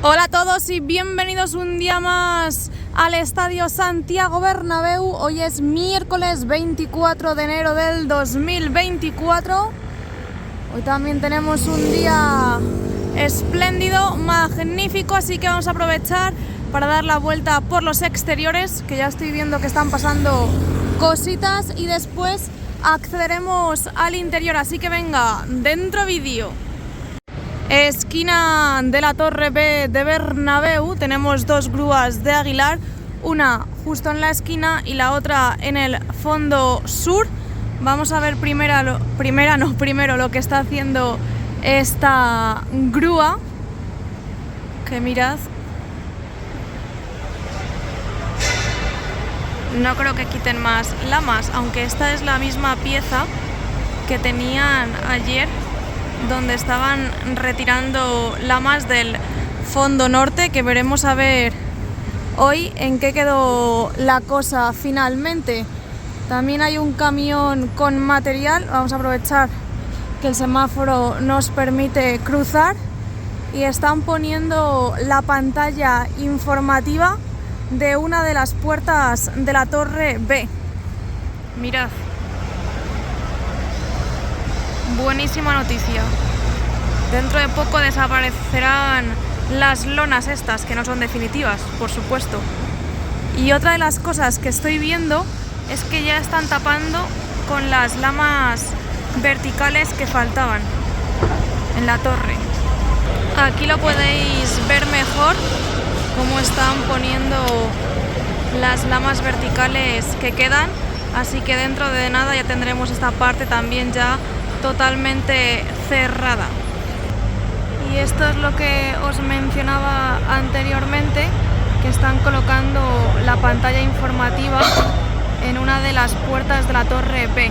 Hola a todos y bienvenidos un día más al Estadio Santiago Bernabéu. Hoy es miércoles 24 de enero del 2024. Hoy también tenemos un día espléndido, magnífico, así que vamos a aprovechar para dar la vuelta por los exteriores, que ya estoy viendo que están pasando cositas, y después accederemos al interior, así que venga, dentro vídeo. Esquina de la Torre B de Bernabéu, tenemos dos grúas de Aguilar, una justo en la esquina y la otra en el fondo sur. Vamos a ver primero lo que está haciendo esta grúa, que mirad, no creo que quiten más lamas, aunque esta es la misma pieza que tenían ayer, donde estaban retirando lamas del fondo norte, que veremos a ver hoy en qué quedó la cosa finalmente. También hay un camión con material, vamos a aprovechar que el semáforo nos permite cruzar, y están poniendo la pantalla informativa de una de las puertas de la Torre B. Mirad. Buenísima noticia. Dentro de poco desaparecerán las lonas estas, que no son definitivas, por supuesto. Y otra de las cosas que estoy viendo es que ya están tapando con las lamas verticales que faltaban en la torre. Aquí lo podéis ver mejor, cómo están poniendo las lamas verticales que quedan. Así que dentro de nada ya tendremos esta parte también ya totalmente cerrada. Y esto es lo que os mencionaba anteriormente, que están colocando la pantalla informativa en una de las puertas de la Torre B,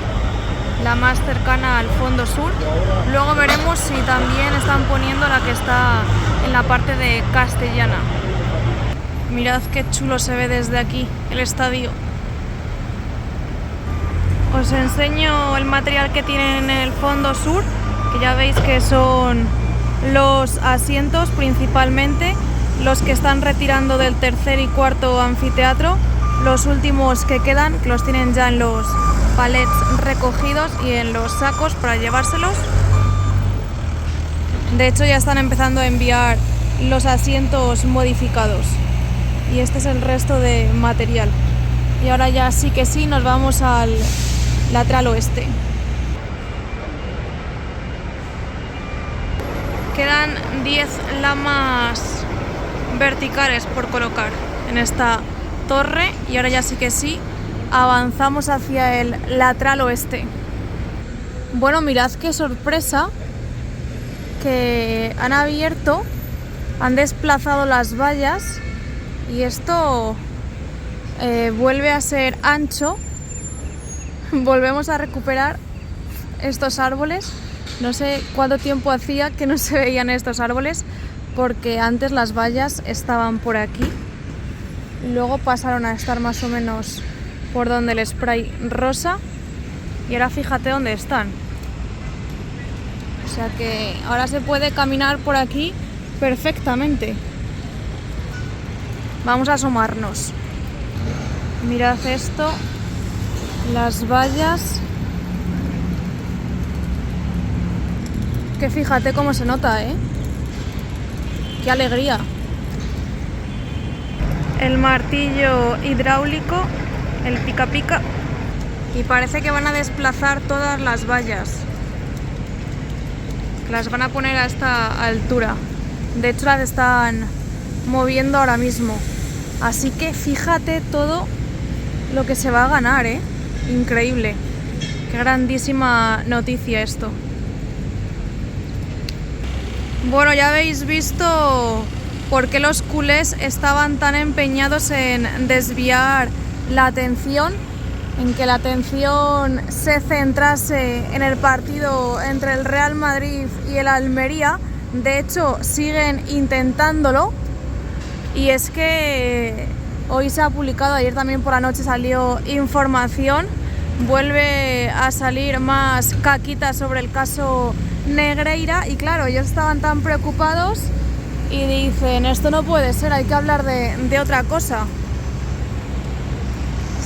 la más cercana al fondo sur. Luego veremos si también están poniendo la que está en la parte de Castellana. Mirad qué chulo se ve desde aquí el estadio. Os enseño el material que tienen en el fondo sur, que ya veis que son los asientos principalmente, los que están retirando del tercer y cuarto anfiteatro, los últimos que quedan, que los tienen ya en los palets recogidos y en los sacos para llevárselos. De hecho ya están empezando a enviar los asientos modificados, y este es el resto de material. Y ahora ya sí que sí, nos vamos al lateral oeste. Quedan 10 lamas verticales por colocar en esta torre, y ahora ya sí que sí avanzamos hacia el lateral oeste. Bueno, mirad qué sorpresa, que han abierto, han desplazado las vallas, y esto vuelve a ser ancho. Volvemos a recuperar estos árboles. No sé cuánto tiempo hacía que no se veían estos árboles, porque antes las vallas estaban por aquí, luego pasaron a estar más o menos por donde el spray rosa, y ahora fíjate dónde están. O sea que ahora se puede caminar por aquí perfectamente. Vamos a asomarnos. Mirad esto. Las vallas, que fíjate cómo se nota, ¿eh? ¡Qué alegría! El martillo hidráulico, el pica pica, y parece que van a desplazar todas las vallas. Las van a poner a esta altura. De hecho las están moviendo ahora mismo. Así que fíjate todo lo que se va a ganar, ¿eh? Increíble. Qué grandísima noticia esto. Bueno, ya habéis visto por qué los culés estaban tan empeñados en desviar la atención, en que la atención se centrase en el partido entre el Real Madrid y el Almería. De hecho, siguen intentándolo, y es que hoy se ha publicado, ayer también por la noche salió información, vuelve a salir más caquita sobre el caso Negreira, y claro, ellos estaban tan preocupados y dicen, esto no puede ser, hay que hablar de otra cosa.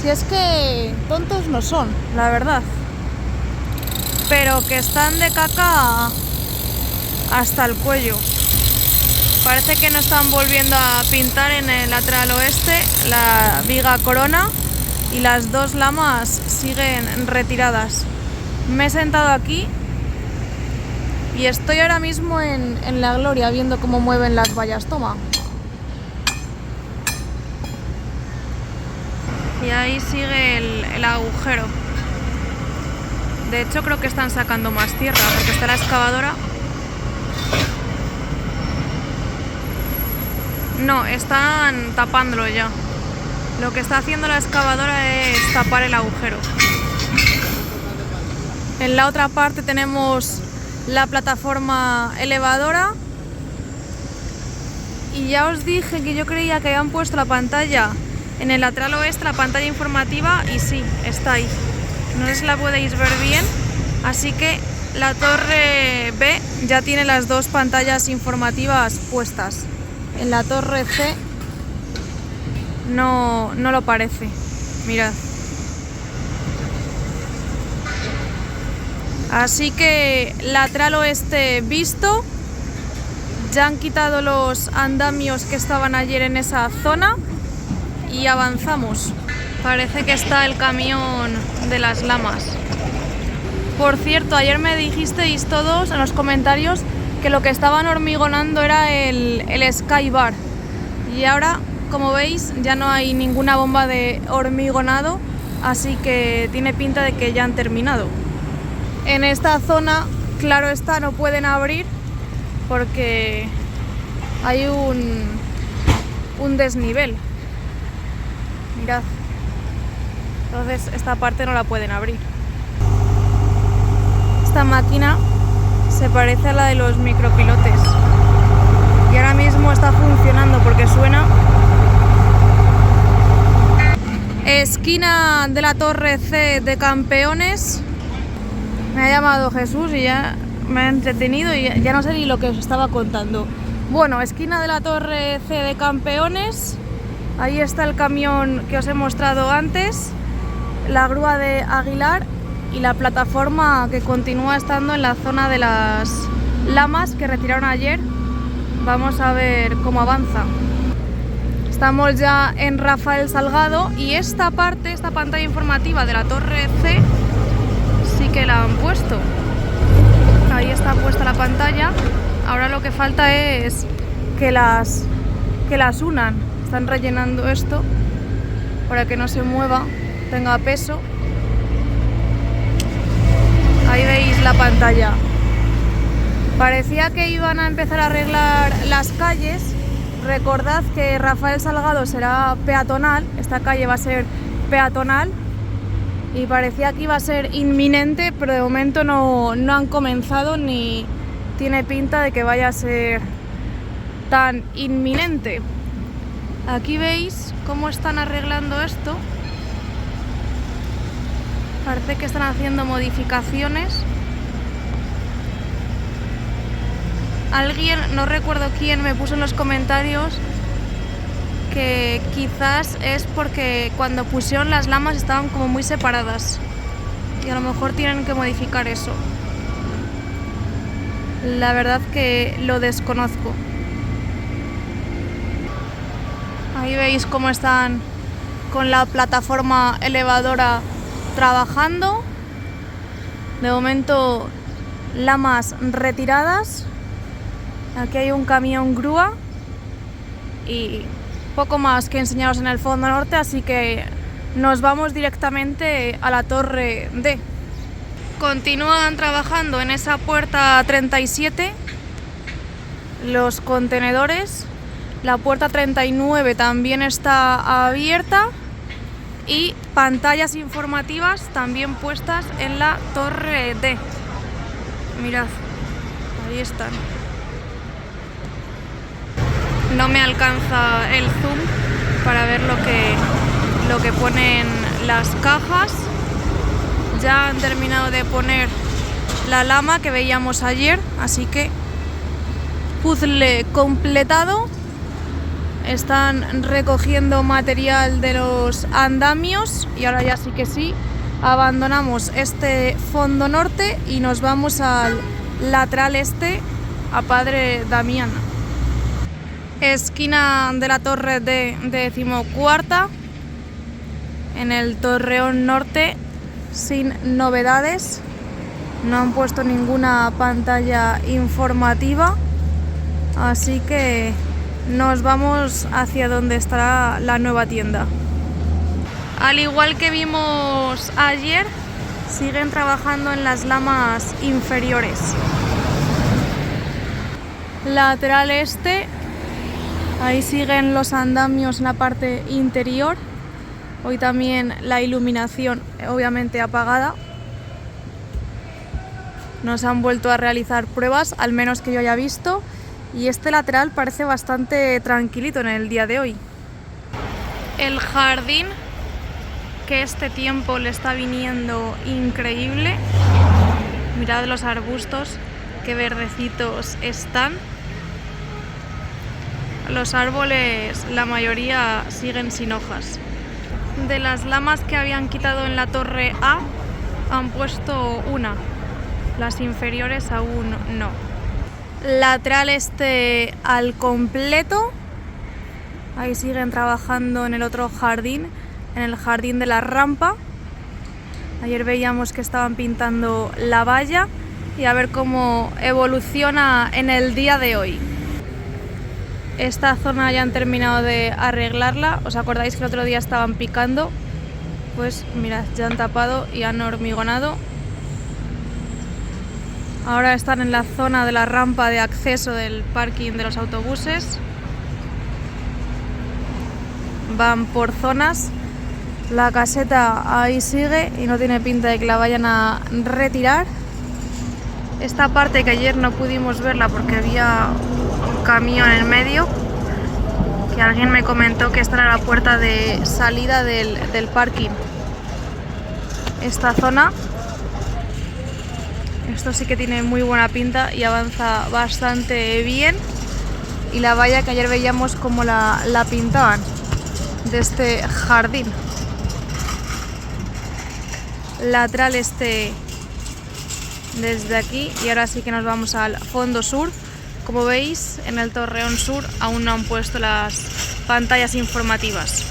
Si es que tontos no son, la verdad. Pero que están de caca hasta el cuello. Parece que no están volviendo a pintar en el lateral oeste la viga corona y las dos lamas siguen retiradas. Me he sentado aquí y estoy ahora mismo en la gloria viendo cómo mueven las vallas. Toma. Y ahí sigue el agujero. De hecho creo que están sacando más tierra porque está la excavadora. No, están tapándolo ya. Lo que está haciendo la excavadora es tapar el agujero. En la otra parte tenemos la plataforma elevadora. Y ya os dije que yo creía que habían puesto la pantalla en el lateral oeste, la pantalla informativa, y sí, está ahí. No sé si la podéis ver bien, así que la torre B ya tiene las dos pantallas informativas puestas. En la torre C no lo parece. Mirad. Así que lateral oeste visto. Ya han quitado los andamios que estaban ayer en esa zona y avanzamos. Parece que está el camión de las lamas. Por cierto, ayer me dijisteis todos en los comentarios que lo que estaban hormigonando era el Sky Bar. Y ahora, como veis, ya no hay ninguna bomba de hormigonado, así que tiene pinta de que ya han terminado. En esta zona, claro está, no pueden abrir porque hay un desnivel. Mirad. Entonces esta parte no la pueden abrir. Esta máquina se parece a la de los micropilotes y ahora mismo está funcionando porque suena. Esquina de la torre C de Campeones. Me ha llamado Jesús y ya me ha entretenido y ya no sé ni lo que os estaba contando. Bueno, esquina de la torre C de Campeones. Ahí está el camión que os he mostrado antes, la grúa de Aguilar y la plataforma que continúa estando en la zona de las lamas que retiraron ayer. Vamos a ver cómo avanza. Estamos ya en Rafael Salgado y esta parte, esta pantalla informativa de la torre C, sí que la han puesto. Ahí está puesta la pantalla. Ahora lo que falta es que las unan. Están rellenando esto para que no se mueva, tenga peso. Ahí veis la pantalla. Parecía que iban a empezar a arreglar las calles. Recordad que Rafael Salgado será peatonal, esta calle va a ser peatonal y parecía que iba a ser inminente, pero de momento no han comenzado ni tiene pinta de que vaya a ser tan inminente. Aquí veis cómo están arreglando esto. Parece que están haciendo modificaciones. Alguien, no recuerdo quién, me puso en los comentarios que quizás es porque cuando pusieron las lamas estaban como muy separadas y a lo mejor tienen que modificar eso. La verdad que lo desconozco. Ahí veis cómo están con la plataforma elevadora trabajando. De momento lamas retiradas. Aquí hay un camión grúa y poco más que enseñaros en el fondo norte, así que nos vamos directamente a la torre D. Continúan trabajando en esa puerta 37 los contenedores. La puerta 39 también está abierta y pantallas informativas también puestas en la torre D. Mirad, ahí están. No me alcanza el zoom para ver lo que ponen las cajas. Ya han terminado de poner la lama que veíamos ayer, así que puzzle completado. Están recogiendo material de los andamios y ahora ya sí que sí, abandonamos este fondo norte y nos vamos al lateral este, a Padre Damián. Esquina de la torre de 14ª, en el Torreón Norte, sin novedades. No han puesto ninguna pantalla informativa, así que nos vamos hacia donde estará la nueva tienda. Al igual que vimos ayer, siguen trabajando en las lamas inferiores. Lateral este, ahí siguen los andamios en la parte interior. Hoy también la iluminación obviamente apagada. Nos han vuelto a realizar pruebas, al menos que yo haya visto, y este lateral parece bastante tranquilito en el día de hoy. El jardín, que este tiempo le está viniendo increíble. Mirad los arbustos, qué verdecitos están. Los árboles, la mayoría siguen sin hojas. De las lamas que habían quitado en la torre A, han puesto una. Las inferiores aún no. Lateral este al completo. Ahí siguen trabajando en el otro jardín, en el jardín de la rampa. Ayer veíamos que estaban pintando la valla y a ver cómo evoluciona en el día de hoy. Esta zona ya han terminado de arreglarla. ¿Os acordáis que el otro día estaban picando? Pues mirad, ya han tapado y han hormigonado. Ahora están en la zona de la rampa de acceso del parking de los autobuses. Van por zonas. La caseta ahí sigue y no tiene pinta de que la vayan a retirar. Esta parte que ayer no pudimos verla porque había un camión en medio, que alguien me comentó que esta era la puerta de salida del parking. Esta zona, esto sí que tiene muy buena pinta y avanza bastante bien. Y la valla que ayer veíamos como la pintaban de este jardín. Lateral este desde aquí y ahora sí que nos vamos al fondo sur. Como veis, en el Torreón Sur aún no han puesto las pantallas informativas.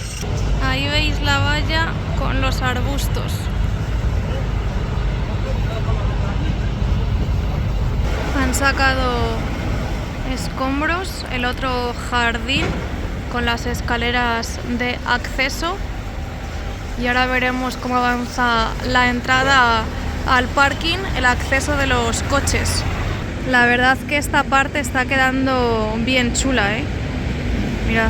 Ahí veis la valla con los arbustos. Han sacado escombros, el otro jardín con las escaleras de acceso y ahora veremos cómo avanza la entrada al parking, el acceso de los coches. La verdad que esta parte está quedando bien chula, ¿eh? Mirad.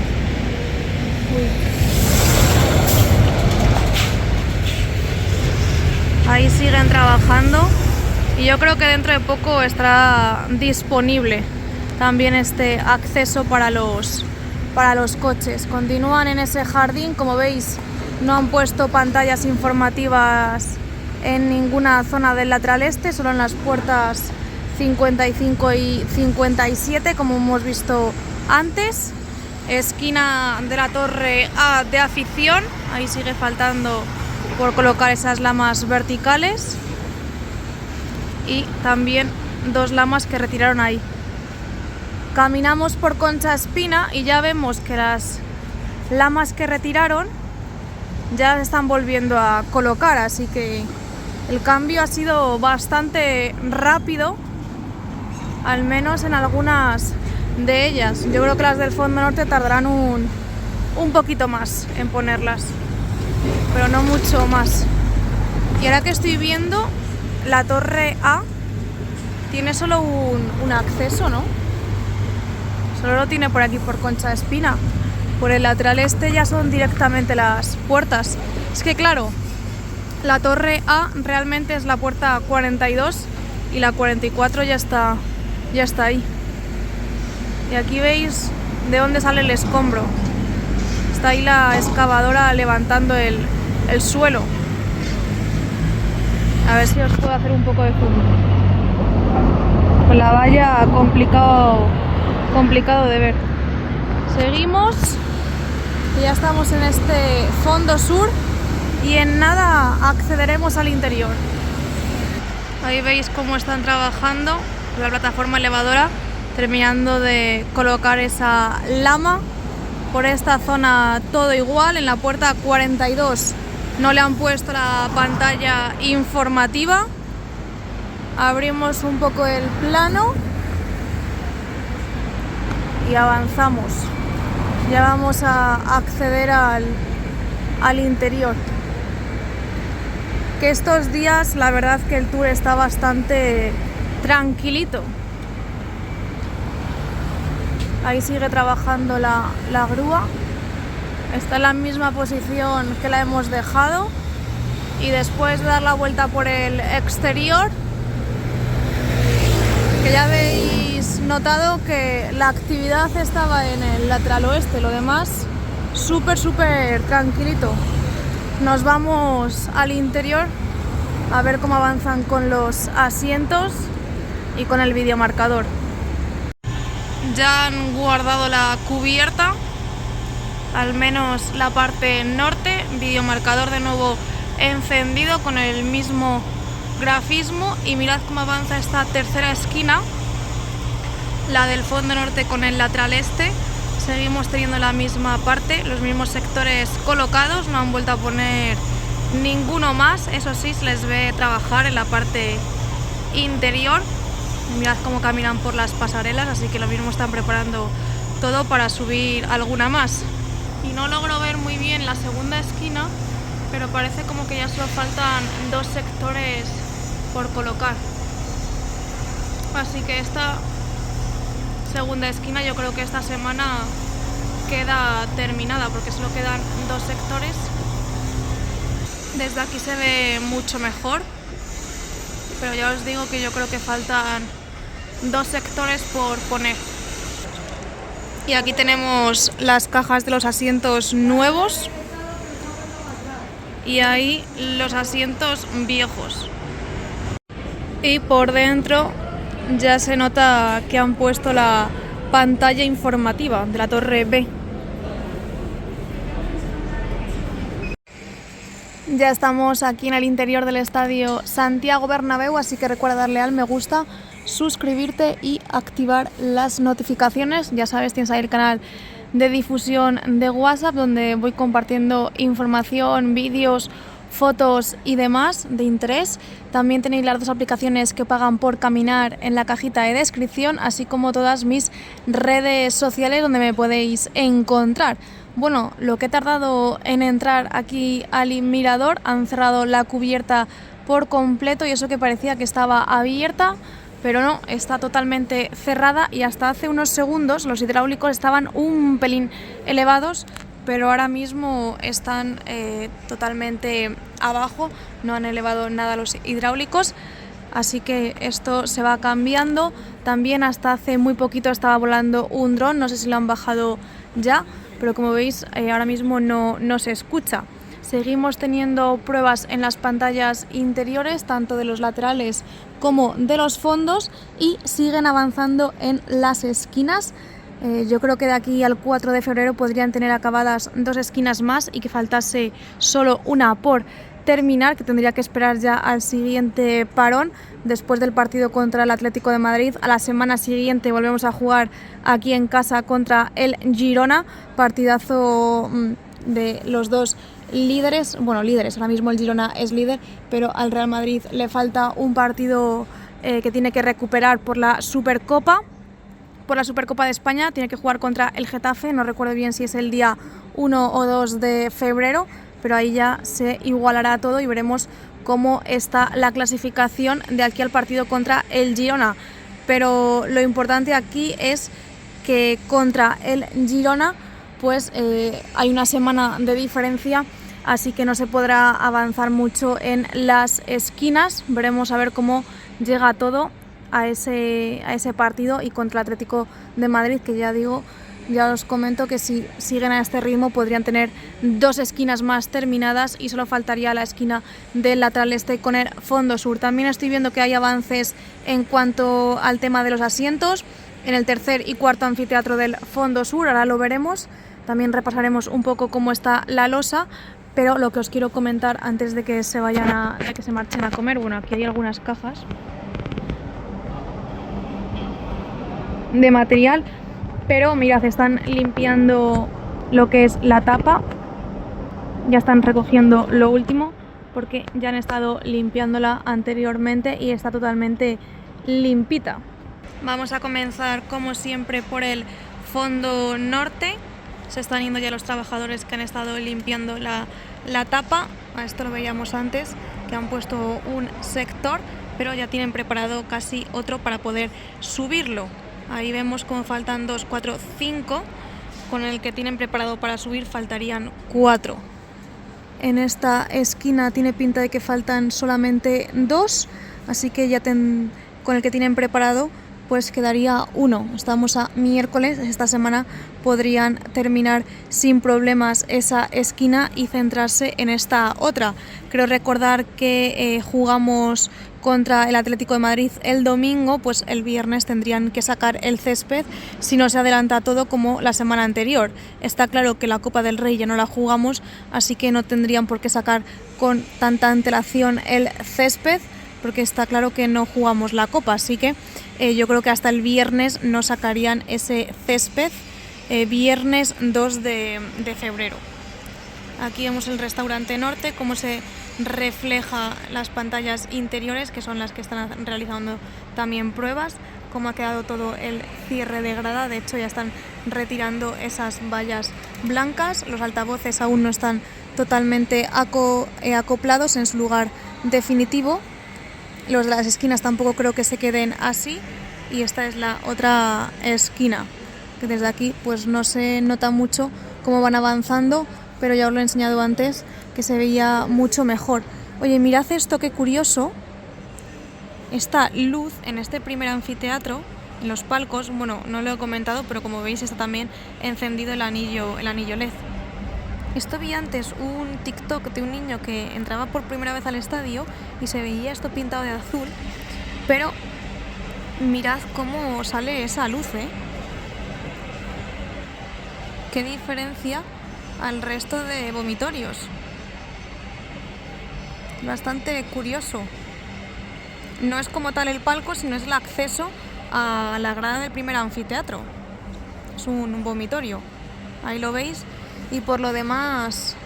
Ahí siguen trabajando y yo creo que dentro de poco estará disponible también este acceso para los coches. Continúan en ese jardín, como veis, no han puesto pantallas informativas en ninguna zona del lateral este, solo en las puertas 55 y 57, como hemos visto antes. Esquina de la torre A de afición, ahí sigue faltando por colocar esas lamas verticales y también dos lamas que retiraron ahí. Caminamos por Concha Espina y ya vemos que las lamas que retiraron ya se están volviendo a colocar, así que el cambio ha sido bastante rápido, al menos en algunas de ellas. Yo creo que las del fondo norte tardarán un poquito más en ponerlas, pero no mucho más. Y ahora que estoy viendo, la torre A tiene solo un acceso, ¿no? Solo lo tiene por aquí, por Concha Espina. Por el lateral este ya son directamente las puertas. Es que claro, la torre A realmente es la puerta 42 y la 44 ya está ahí. Y aquí veis de dónde sale el escombro. Está ahí la excavadora levantando el suelo. A ver si os puedo hacer un poco de zoom. Con la valla complicado complicado de ver. Seguimos y ya estamos en este fondo sur y en nada accederemos al interior. Ahí veis cómo están trabajando la plataforma elevadora, terminando de colocar esa lama. Por esta zona todo igual, en la puerta 42 no le han puesto la pantalla informativa. Abrimos un poco el plano y avanzamos. Ya vamos a acceder al interior. Que estos días la verdad que el tour está bastante tranquilito. Ahí sigue trabajando la grúa. Está en la misma posición que la hemos dejado. Y después de dar la vuelta por el exterior, que ya habéis notado que la actividad estaba en el lateral oeste, lo demás súper tranquilito. Nos vamos al interior a ver cómo avanzan con los asientos y con el videomarcador. Ya han guardado la cubierta, al menos la parte norte, videomarcador de nuevo encendido con el mismo grafismo, y mirad cómo avanza esta tercera esquina, la del fondo norte con el lateral este. Seguimos teniendo la misma parte, los mismos sectores colocados, no han vuelto a poner ninguno más. Eso sí, se les ve trabajar en la parte interior. Mirad cómo caminan por las pasarelas, así que lo mismo están preparando todo para subir alguna más. Y no logro ver muy bien la segunda esquina, pero parece como que ya solo faltan 2 sectores por colocar. Así que esta segunda esquina yo creo que esta semana queda terminada, porque solo quedan 2 sectores. Desde aquí se ve mucho mejor, pero ya os digo que yo creo que faltan 2 sectores por poner. Y aquí tenemos las cajas de los asientos nuevos y ahí los asientos viejos. Y por dentro ya se nota que han puesto la pantalla informativa de la torre B. Ya estamos aquí en el interior del estadio Santiago Bernabéu, así que recuerda darle al me gusta, suscribirte y activar las notificaciones. Ya sabes, tienes ahí el canal de difusión de WhatsApp, donde voy compartiendo información, vídeos, fotos y demás de interés. También tenéis las 2 aplicaciones que pagan por caminar en la cajita de descripción, así como todas mis redes sociales donde me podéis encontrar. Bueno, lo que he tardado en entrar aquí al mirador, han cerrado la cubierta por completo, y eso que parecía que estaba abierta, pero no, está totalmente cerrada, y hasta hace unos segundos los hidráulicos estaban un pelín elevados, pero ahora mismo están totalmente abajo, no han elevado nada los hidráulicos, así que esto se va cambiando. También hasta hace muy poquito estaba volando un dron, no sé si lo han bajado ya, pero como veis ahora mismo no se escucha. Seguimos teniendo pruebas en las pantallas interiores, tanto de los laterales como de los fondos, y siguen avanzando en las esquinas. Yo creo que de aquí al 4 de febrero podrían tener acabadas 2 esquinas más y que faltase solo una por terminar, que tendría que esperar ya al siguiente parón después del partido contra el Atlético de Madrid. A la semana siguiente volvemos a jugar aquí en casa contra el Girona, partidazo de los 2 líderes, ahora mismo el Girona es líder, pero al Real Madrid le falta un partido que tiene que recuperar por la Supercopa de España. Tiene que jugar contra el Getafe, no recuerdo bien si es el día 1 o 2 de febrero, pero ahí ya se igualará todo y veremos cómo está la clasificación de aquí al partido contra el Girona. Pero lo importante aquí es que contra el Girona pues hay una semana de diferencia, así que no se podrá avanzar mucho en las esquinas. Veremos a ver cómo llega todo a ese partido, y contra el Atlético de Madrid, que ya os comento que si siguen a este ritmo podrían tener 2 esquinas más terminadas y solo faltaría la esquina del lateral este con el fondo sur. También estoy viendo que hay avances en cuanto al tema de los asientos. en el tercer y cuarto anfiteatro del fondo sur, ahora lo veremos. También repasaremos un poco cómo está la losa, pero lo que os quiero comentar antes de que se marchen a comer, bueno, aquí hay algunas cajas de material, pero mirad, están limpiando lo que es la tapa, ya están recogiendo lo último porque ya han estado limpiándola anteriormente y está totalmente limpita. Vamos a comenzar como siempre por el fondo norte. Se están yendo ya los trabajadores que han estado limpiando la tapa. A esto lo veíamos antes, que han puesto un sector, pero ya tienen preparado casi otro para poder subirlo. Ahí vemos cómo faltan 2, 4, 5. Con el que tienen preparado para subir faltarían 4. En esta esquina tiene pinta de que faltan solamente 2, así que ya con el que tienen preparado pues quedaría 1. Estamos a miércoles, esta semana podrían terminar sin problemas esa esquina y centrarse en esta otra. Creo recordar que jugamos contra el Atlético de Madrid el domingo, pues el viernes tendrían que sacar el césped si no se adelanta todo como la semana anterior. Está claro que la Copa del Rey ya no la jugamos, así que no tendrían por qué sacar con tanta antelación el césped, porque está claro que no jugamos la Copa, así que yo creo que hasta el viernes no sacarían ese césped, viernes 2 de febrero. Aquí vemos el restaurante norte, cómo se refleja las pantallas interiores, que son las que están realizando también pruebas, cómo ha quedado todo el cierre de grada. De hecho ya están retirando esas vallas blancas, los altavoces aún no están totalmente acoplados en su lugar definitivo. Los de las esquinas tampoco creo que se queden así, y esta es la otra esquina, que desde aquí pues no se nota mucho cómo van avanzando, pero ya os lo he enseñado antes que se veía mucho mejor. Oye, mirad esto, qué curioso, esta luz en este primer anfiteatro, en los palcos, bueno, no lo he comentado, pero como veis está también encendido el anillo LED. Esto vi antes un TikTok de un niño que entraba por primera vez al estadio y se veía esto pintado de azul, pero mirad cómo sale esa luz, ¿eh? Qué diferencia al resto de vomitorios. Bastante curioso. No es como tal el palco, sino es el acceso a la grada del primer anfiteatro. Es un vomitorio. Ahí lo veis. Y por lo demás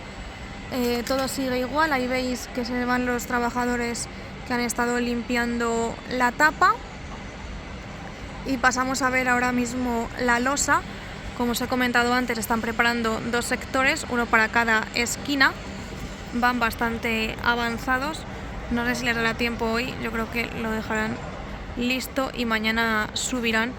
todo sigue igual. Ahí veis que se van los trabajadores que han estado limpiando la tapa. Y pasamos a ver ahora mismo la losa. Como os he comentado antes, están preparando 2 sectores, uno para cada esquina. Van bastante avanzados. No sé si les dará tiempo hoy. Yo creo que lo dejarán listo y mañana subirán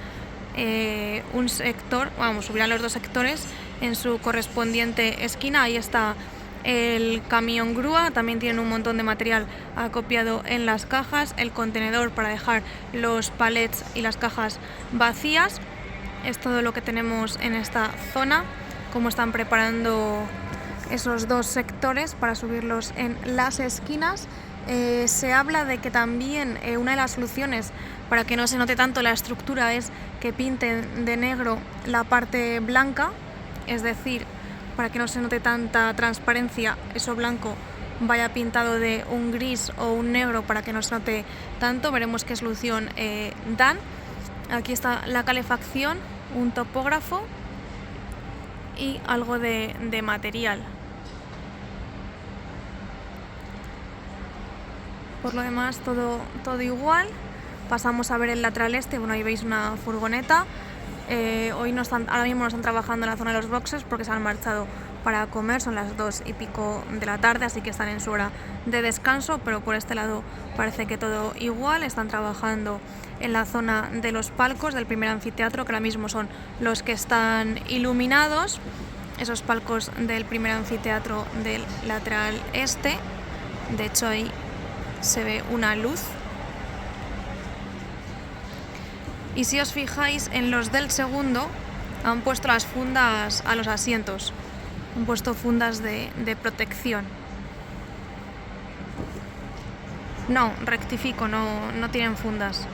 un sector, subirán los 2 sectores en su correspondiente esquina. Ahí está el camión grúa, también tienen un montón de material acopiado en las cajas, el contenedor para dejar los palets y las cajas vacías. Es todo lo que tenemos en esta zona, cómo están preparando esos 2 sectores para subirlos en las esquinas. Se habla de que también una de las soluciones para que no se note tanto la estructura es que pinten de negro la parte blanca, es decir, para que no se note tanta transparencia, eso blanco vaya pintado de un gris o un negro para que no se note tanto. Veremos qué solución dan. Aquí está la calefacción, un topógrafo y algo de material. Por lo demás todo igual. Pasamos a ver el lateral este. Bueno, ahí veis una furgoneta. Ahora mismo no están trabajando en la zona de los boxes porque se han marchado para comer. Son las 2:15 de la tarde, así que están en su hora de descanso, pero por este lado parece que todo igual. Están trabajando en la zona de los palcos del primer anfiteatro, que ahora mismo son los que están iluminados. Esos palcos del primer anfiteatro del lateral este. De hecho ahí se ve una luz. Y si os fijáis, en los del segundo han puesto las fundas a los asientos. Han puesto fundas de protección. No, rectifico, no tienen fundas.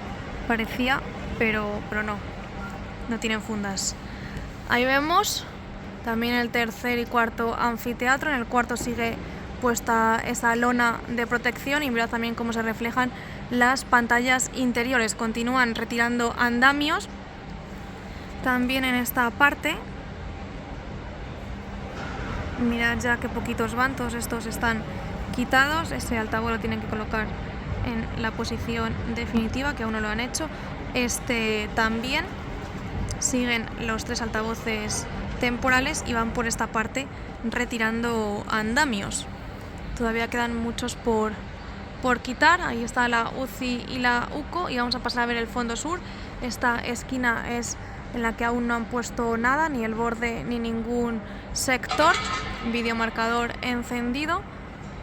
Parecía, pero no. no tienen fundas. Ahí vemos también el tercer y cuarto anfiteatro. En el cuarto sigue puesta esa lona de protección y mirad también cómo se reflejan las pantallas interiores. Continúan retirando andamios también en esta parte. Mirad ya qué poquitos van, todos estos están quitados. Ese altavoz lo tienen que colocar en la posición definitiva, que aún no lo han hecho. Este también. Siguen los 3 altavoces temporales y van por esta parte retirando andamios. Todavía quedan muchos por quitar. Ahí está la UCI y la UCO y vamos a pasar a ver el fondo sur. Esta esquina es en la que aún no han puesto nada, ni el borde ni ningún sector. Videomarcador encendido.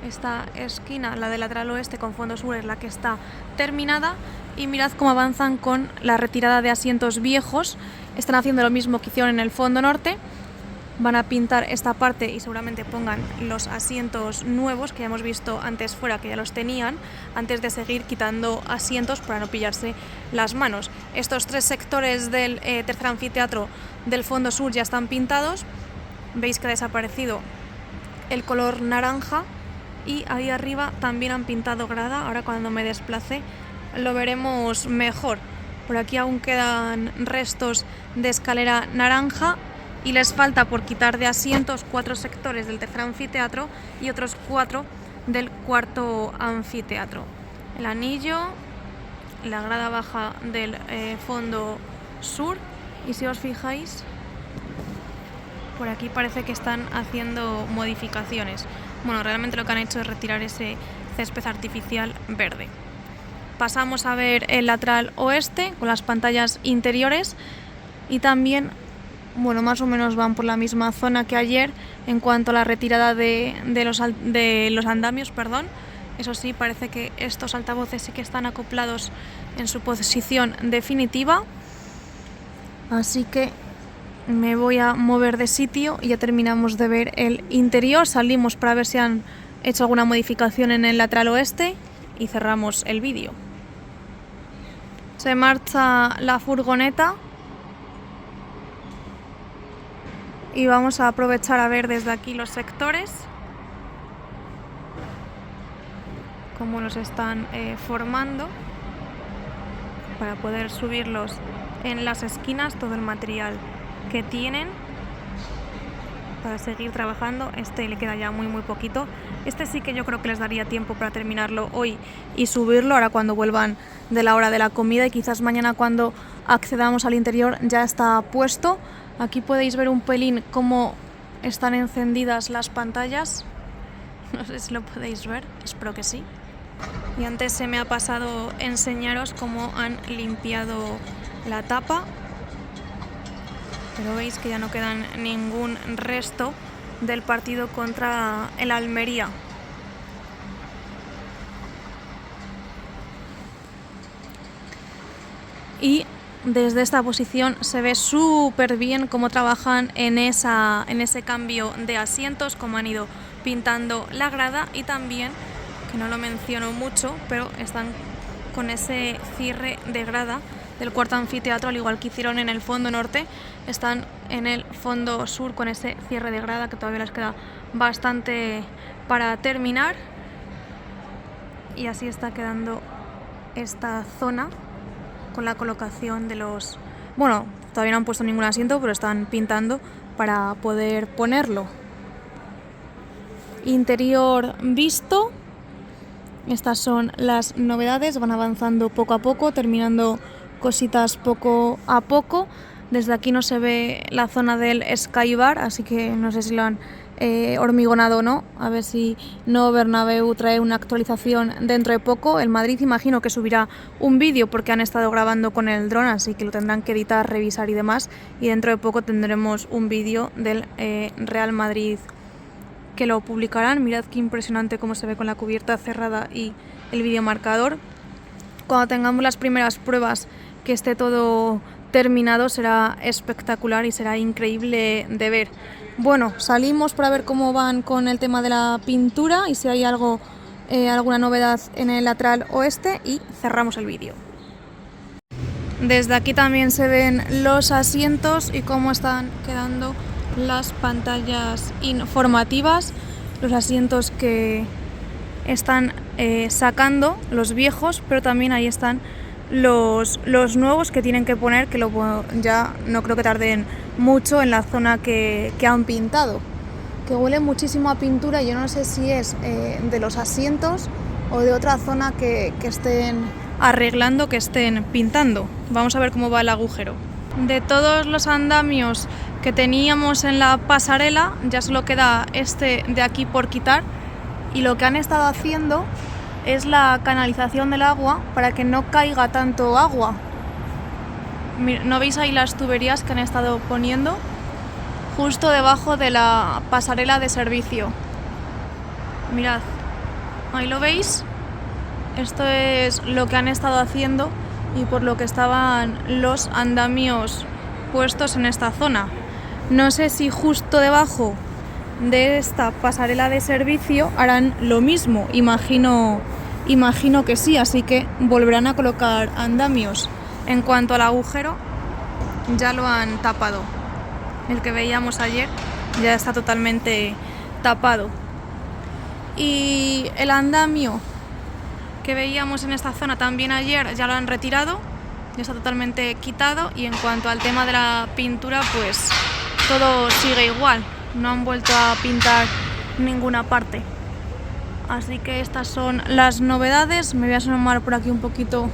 Esta esquina, la del lateral oeste con fondo sur, es la que está terminada. Y mirad cómo avanzan con la retirada de asientos viejos. Están haciendo lo mismo que hicieron en el fondo norte. Van a pintar esta parte y seguramente pongan los asientos nuevos que ya hemos visto antes fuera, que ya los tenían, antes de seguir quitando asientos para no pillarse las manos. Estos 3 sectores del tercer anfiteatro del fondo sur ya están pintados. Veis que ha desaparecido el color naranja y ahí arriba también han pintado grada. Ahora cuando me desplace lo veremos mejor. Por aquí aún quedan restos de escalera naranja y les falta por quitar de asientos 4 sectores del tercer anfiteatro y otros 4 del cuarto anfiteatro. El anillo, la grada baja del fondo sur y si os fijáis, por aquí parece que están haciendo modificaciones. Bueno, realmente lo que han hecho es retirar ese césped artificial verde. Pasamos a ver el lateral oeste con las pantallas interiores y también, bueno, más o menos van por la misma zona que ayer en cuanto a la retirada de los andamios, perdón. Eso sí, parece que estos altavoces sí que están acoplados en su posición definitiva. Así que me voy a mover de sitio y ya terminamos de ver el interior. Salimos para ver si han hecho alguna modificación en el lateral oeste y cerramos el vídeo. Se marcha la furgoneta y vamos a aprovechar a ver desde aquí los sectores, cómo los están formando para poder subirlos en las esquinas, todo el material que tienen para seguir trabajando. Este le queda ya muy poquito. Este sí que yo creo que les daría tiempo para terminarlo hoy y subirlo ahora cuando vuelvan de la hora de la comida y quizás mañana cuando accedamos al interior ya está puesto. Aquí podéis ver un pelín cómo están encendidas las pantallas. No sé si lo podéis ver, espero que sí. Y antes se me ha pasado enseñaros cómo han limpiado la tapa. Pero veis que ya no quedan ningún resto del partido contra el Almería. Y desde esta posición se ve súper bien cómo trabajan en ese cambio de asientos, cómo han ido pintando la grada y también, que no lo menciono mucho, pero están con ese cierre de grada del cuarto anfiteatro, al igual que hicieron en el fondo norte, están en el fondo sur con ese cierre de grada que todavía les queda bastante para terminar. Y así está quedando esta zona con la colocación de los... Bueno, todavía no han puesto ningún asiento, pero están pintando para poder ponerlo. Interior visto. Estas son las novedades, van avanzando poco a poco, terminando cositas poco a poco. Desde aquí no se ve la zona del Skybar, así que no sé si lo han hormigonado o no. A ver si No Bernabéu trae una actualización dentro de poco. El Madrid imagino que subirá un vídeo porque han estado grabando con el dron, así que lo tendrán que editar, revisar y demás. Y dentro de poco tendremos un vídeo del Real Madrid que lo publicarán. Mirad qué impresionante cómo se ve con la cubierta cerrada y el videomarcador. Cuando tengamos las primeras pruebas que esté todo terminado será espectacular y será increíble de ver. Bueno, salimos para ver cómo van con el tema de la pintura y si hay alguna novedad en el lateral oeste y cerramos el vídeo. Desde aquí también se ven los asientos y cómo están quedando las pantallas informativas, los asientos que están sacando, los viejos, pero también ahí están los nuevos que tienen que poner, que ya no creo que tarden mucho en la zona que han pintado, que huele muchísimo a pintura y yo no sé si es de los asientos o de otra zona que estén arreglando, que estén pintando. Vamos a ver cómo va el agujero. De todos los andamios que teníamos en la pasarela, ya solo queda este de aquí por quitar, y lo que han estado haciendo es la canalización del agua para que no caiga tanto agua. ¿No veis ahí las tuberías que han estado poniendo? Justo debajo de la pasarela de servicio. Mirad, ahí lo veis. Esto es lo que han estado haciendo y por lo que estaban los andamios puestos en esta zona. No sé si justo debajo de esta pasarela de servicio harán lo mismo. Imagino que sí, así que volverán a colocar andamios. En cuanto al agujero, ya lo han tapado. El que veíamos ayer ya está totalmente tapado. Y el andamio que veíamos en esta zona también ayer ya lo han retirado, ya está totalmente quitado, y en cuanto al tema de la pintura, pues todo sigue igual, no han vuelto a pintar ninguna parte. Así que estas son las novedades. Me voy a asomar por aquí un poquito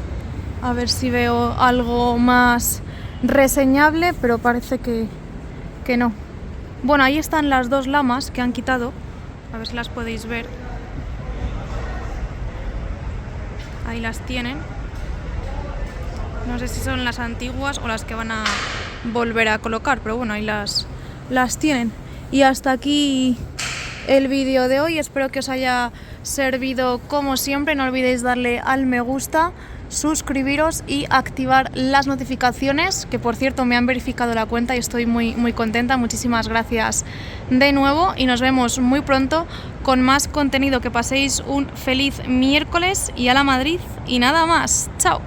a ver si veo algo más reseñable, pero parece que no. Bueno, ahí están las dos lamas que han quitado, a ver si las podéis ver. Ahí las tienen. No sé si son las antiguas o las que van a volver a colocar, pero bueno, ahí las tienen. Y hasta aquí el vídeo de hoy. Espero que os haya servido como siempre. No olvidéis darle al me gusta, suscribiros y activar las notificaciones, que por cierto me han verificado la cuenta y estoy muy, muy contenta. Muchísimas gracias de nuevo y nos vemos muy pronto con más contenido. Que paséis un feliz miércoles y a la Madrid y nada más. Chao.